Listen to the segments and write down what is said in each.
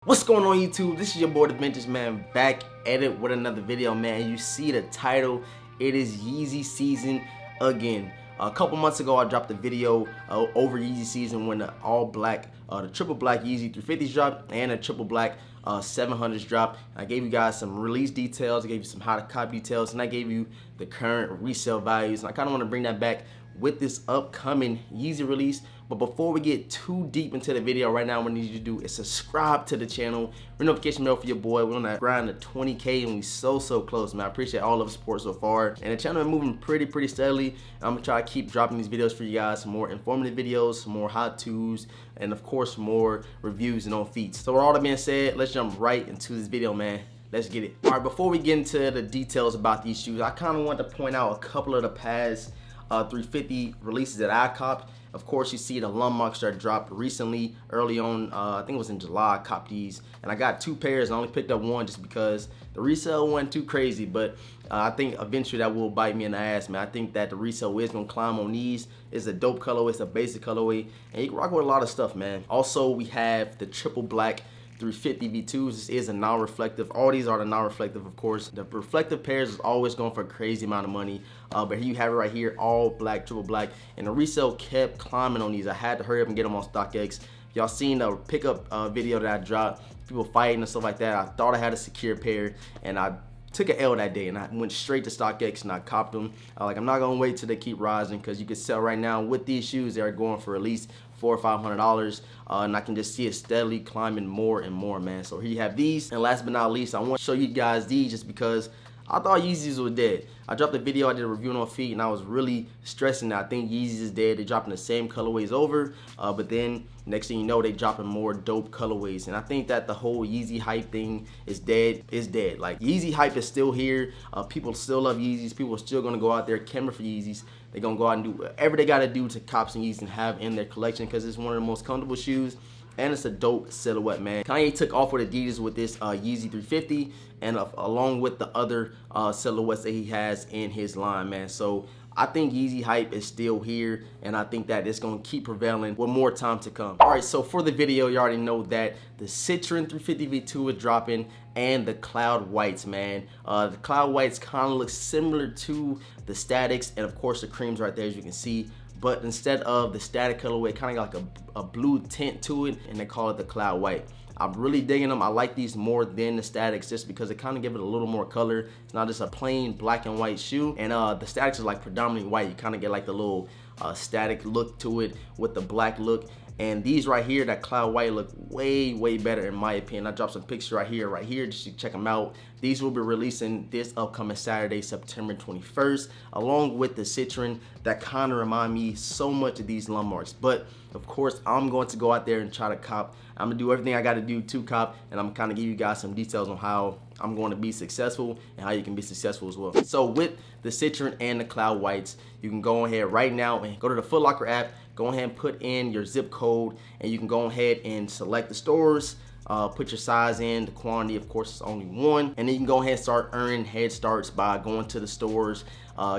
What's going on YouTube? This is your boy DeVintage, man, back at it with another video, man. You see the title, it is Yeezy season again. A couple months ago I dropped a video over Yeezy season when the all black, the triple black Yeezy 350s dropped and a triple black 700s dropped. I gave you guys some release details, I gave you some how to cop details, and I gave you the current resale values. And I kind of want to bring that back with this upcoming Yeezy release. But before we get too deep into the video, right now what I need you to do is subscribe to the channel, ring notification bell for your boy. We're on that grind to 20K and we so close, man. I appreciate all of the support so far, and the channel is moving pretty steadily. I'm gonna try to keep dropping these videos for you guys, some more informative videos, some more how-tos, and of course more reviews and on feet. So with all that being said, let's jump right into this video, man. Let's get it. All right, before we get into the details about these shoes, I kind of want to point out a couple of the past 350 releases that I copped. Of course, you see the Lummox that dropped recently, early on, I think it was in July. I copped these, and I got two pairs, and I only picked up one just because the resale wasn't too crazy, but I think eventually that will bite me in the ass, man. I think that the resale is gonna climb on these. It's a dope colorway, it's a basic colorway, and you can rock with a lot of stuff, man. Also, we have the triple black 350 V2s. This is a non-reflective. All these are the non-reflective, of course. The reflective pairs is always going for a crazy amount of money. But here you have it right here, all black, triple black. And the resale kept climbing on these. I had to hurry up and get them on StockX. Y'all seen the pickup video that I dropped, people fighting and stuff like that. I thought I had a secure pair, and I took an L that day, and I went straight to StockX and I copped them. Like, I'm not gonna wait till they keep rising, because you can sell right now with these shoes. They're going for at least $400 or $500, and I can just see it steadily climbing more and more, man. So here you have these, and last but not least, I want to show you guys these just because I thought Yeezys were dead. I dropped a video, I did a review on feet, and I was really stressing that I think Yeezys is dead. They're dropping the same colorways over, but then next thing you know, they dropping more dope colorways. And I think that the whole Yeezy hype thing is dead. It's dead. Like, Yeezy hype is still here. People still love Yeezys. People are still gonna go out there camera for Yeezys. They're gonna go out and do whatever they gotta do to cop some Yeezys and have in their collection, because it's one of the most comfortable shoes. And it's a dope silhouette, man. Kanye took off with Adidas with this Yeezy 350, and along with the other silhouettes that he has in his line, man. So I think Yeezy hype is still here, and I think that it's gonna keep prevailing with more time to come. All right, so for the video, you already know that the Citrin 350 V2 is dropping, and the Cloud Whites, man. The Cloud Whites kind of look similar to the Statics, and of course the creams right there, as you can see. But instead of the static colorway, kind of got like a blue tint to it, and they call it the Cloud White. I'm really digging them. I like these more than the Statics just because they kind of give it a little more color. It's not just a plain black and white shoe. And the Statics is like predominantly white. You kind of get like the little static look to it with the black look. And these right here, that Cloud White, look way better in my opinion. I dropped some pictures right here, just to check them out. These will be releasing this upcoming Saturday, September 21st, along with the Citrin that kind of remind me so much of these Lummox. But of course, I'm going to go out there and try to cop. I'm gonna do everything I gotta do to cop, and I'm kind of give you guys some details on how I'm going to be successful and how you can be successful as well. So with the Citrin and the Cloud Whites, you can go ahead right now and go to the Foot Locker app, go ahead and put in your zip code, and you can go ahead and select the stores, put your size in, the quantity, of course, is only one, and then you can go ahead and start earning head starts by going to the stores,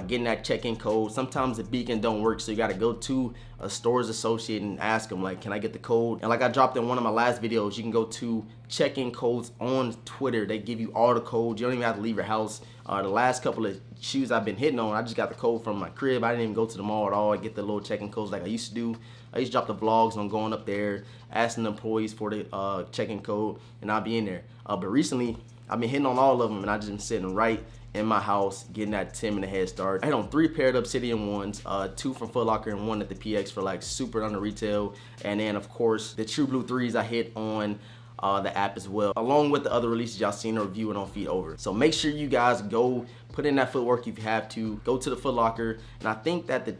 getting that check-in code. Sometimes the beacon don't work, so you gotta go to a store's associate and ask them, like, can I get the code? And like I dropped in one of my last videos, you can go to check-in codes on Twitter. They give you all the codes. You don't even have to leave your house. The last couple of shoes I've been hitting on, I just got the code from my crib. I didn't even go to the mall at all. I get the little check-in codes like I used to do. I used to drop the vlogs on going up there, asking the employees for the check-in code, and I'll be in there. But recently, I've been hitting on all of them, and I just been sitting right in my house, getting that 10-minute head start. I had on 3 paired Obsidian ones, 2 from Foot Locker and 1 at the PX for like super under retail. And then of course the True Blue 3s I hit on the app as well, along with the other releases y'all seen or reviewing on feet over. So make sure you guys go put in that footwork if you have to. Go to the Foot Locker, and I think that the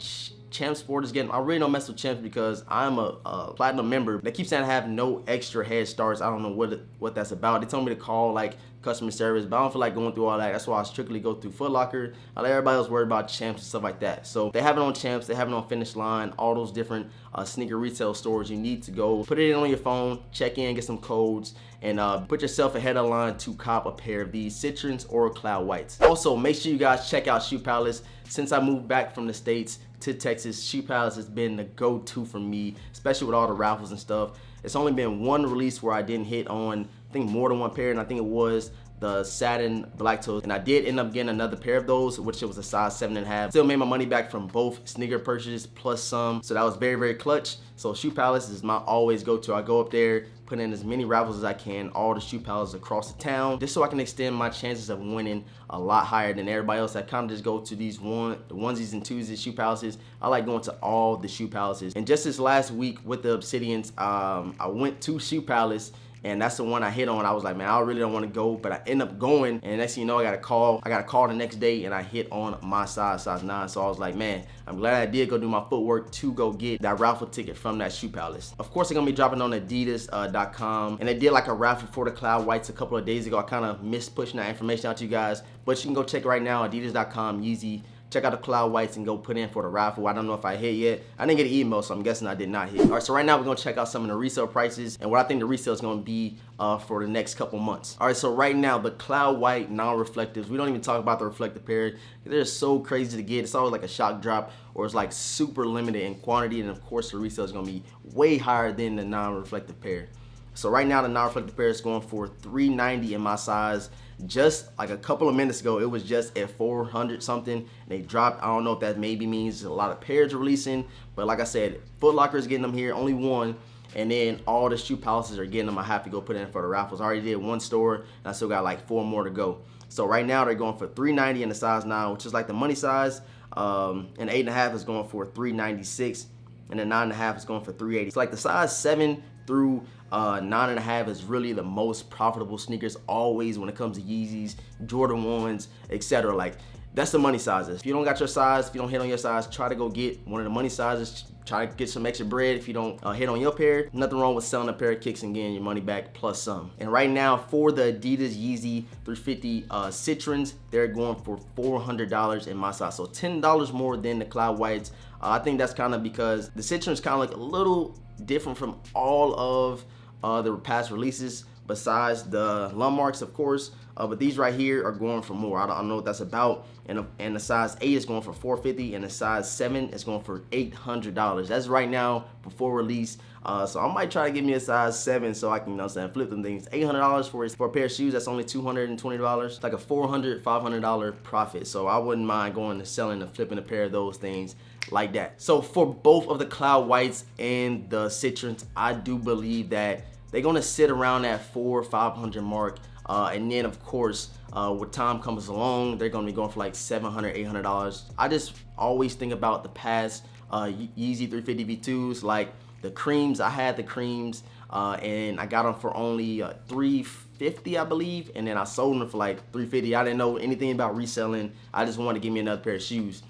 Champ Sport is getting, I really don't mess with Champs because I'm a platinum member. They keep saying I have no extra head starts. I don't know what that's about. They told me to call like customer service, but I don't feel like going through all that. That's why I strictly go through Foot Locker. I let everybody else worry about Champs and stuff like that. So they have it on Champs, they have it on Finish Line, all those different sneaker retail stores. You need to go put it in on your phone, check in, get some codes, and put yourself ahead of the line to cop a pair of these Citrins or Cloud Whites. Also, make sure you guys check out Shoe Palace. Since I moved back from the States to Texas, Shoe Palace has been the go-to for me, especially with all the raffles and stuff. It's only been one release where I didn't hit on I think more than one pair, and I think it was the satin black toes, and I did end up getting another pair of those, which it was a size 7.5. Still made my money back from both sneaker purchases plus some, so that was very, very clutch. So Shoe Palace is my always go-to. I go up there, put in as many raffles as I can, all the Shoe Palaces across the town, just so I can extend my chances of winning a lot higher than everybody else. I kind of just go to these the onesies and twosies Shoe Palaces. I like going to all the Shoe Palaces. And just this last week with the Obsidians, I went to Shoe Palace, and that's the one I hit on. I was like, man, I really don't want to go, but I end up going, and next thing you know, I got a call the next day, and I hit on my size 9. So I was like, man, I'm glad I did go do my footwork to go get that raffle ticket from that Shoe Palace. Of course, they're gonna be dropping on Adidas.com, and they did like a raffle for the Cloud Whites a couple of days ago. I kind of missed pushing that information out to you guys, but you can go check it right now, Adidas.com, Yeezy. Check out the Cloud Whites and go put in for the raffle. I don't know if I hit yet. I didn't get an email, so I'm guessing I did not hit. All right, so right now we're gonna check out some of the resale prices and what I think the resale is gonna be for the next couple months. All right, so right now the Cloud White non-reflectives, we don't even talk about the reflective pair. They're so crazy to get. It's always like a shock drop, or it's like super limited in quantity, and of course the resale is gonna be way higher than the non-reflective pair. So right now the non-reflective pair is going for $390 in my size. Just like a couple of minutes ago, it was just at 400 something, and they dropped. I don't know if that maybe means a lot of pairs are releasing, but like I said, Foot Locker is getting them here, only one, and then all the Shoe Palaces are getting them. I have to go put in for the raffles. I already did one store, and I still got like 4 more to go. So right now they're going for $390 in the size 9, which is like the money size, and 8.5 is going for $396, and the 9.5 is going for $380. So like the size 7 through 9.5 is really the most profitable sneakers always when it comes to Yeezys, Jordan 1s, etc. Like, that's the money sizes. If you don't got your size, if you don't hit on your size, try to go get one of the money sizes. Try to get some extra bread if you don't hit on your pair. Nothing wrong with selling a pair of kicks and getting your money back plus some. And right now for the Adidas Yeezy 350 Citrins, they're going for $400 in my size. So $10 more than the Cloud Whites. I think that's kind of because the Citrins kind of look a little different from all of the past releases, besides the landmarks, of course, but these right here are going for more. I don't know what that's about. And the size 8 is going for $450, and the size 7 is going for $800. That's right now before release. So I might try to give me a size 7 so I can, you know what I'm saying, flip them things. $800 for a pair of shoes, that's only $220. Like a $400, $500 profit. So I wouldn't mind going and selling and flipping a pair of those things like that. So for both of the Cloud Whites and the Citrins, I do believe that they're gonna sit around that $400-500 mark, and then of course with time comes along, they're gonna be going for like $700, $800. I just always think about the past Yeezy 350 V2s, like the creams. I had the creams and I got them for only $350, I believe, and then I sold them for like $350. I didn't know anything about reselling. I just wanted to give me another pair of shoes.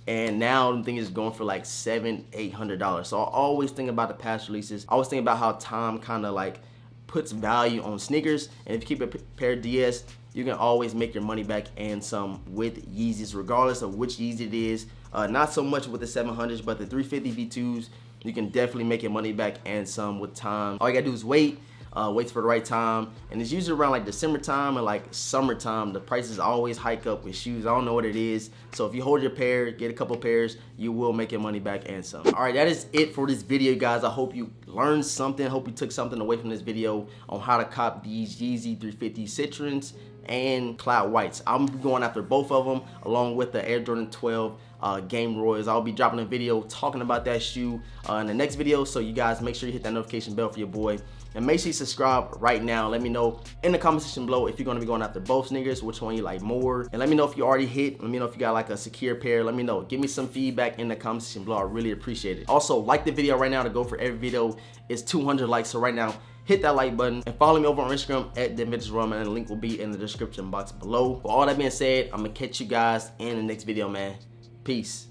And now the thing is going for like $700-800. So I always think about the past releases. I always think about how time kind of like puts value on sneakers. And if you keep a pair of DS, you can always make your money back and some with Yeezys, regardless of which Yeezy it is. Not so much with the 700s, but the 350 V2s, you can definitely make your money back and some with time. All you gotta do is wait for the right time, and it's usually around like December time and like summertime. The prices always hike up with shoes. I don't know what it is. So if you hold your pair, get a couple pairs, you will make your money back and some. All right, that is it for this video, guys. I hope you learned something. I hope you took something away from this video on how to cop these Yeezy 350 Citrins and Cloud Whites. I'm going after both of them along with the Air Jordan 12 Game Royals. I'll be dropping a video talking about that shoe in the next video, so you guys make sure you hit that notification bell for your boy, and make sure you subscribe right now. Let me know in the comment section below if you're going to be going after both sneakers, which one you like more, and let me know if you already hit. Let me know if you got like a secure pair. Let me know. Give me some feedback in the comment section below. I really appreciate it. Also, like the video right now. To go for every video is 200 likes, so right now hit that like button and follow me over on Instagram at DeVintage, and the link will be in the description box below. With all that being said, I'm gonna catch you guys in the next video, man. Peace.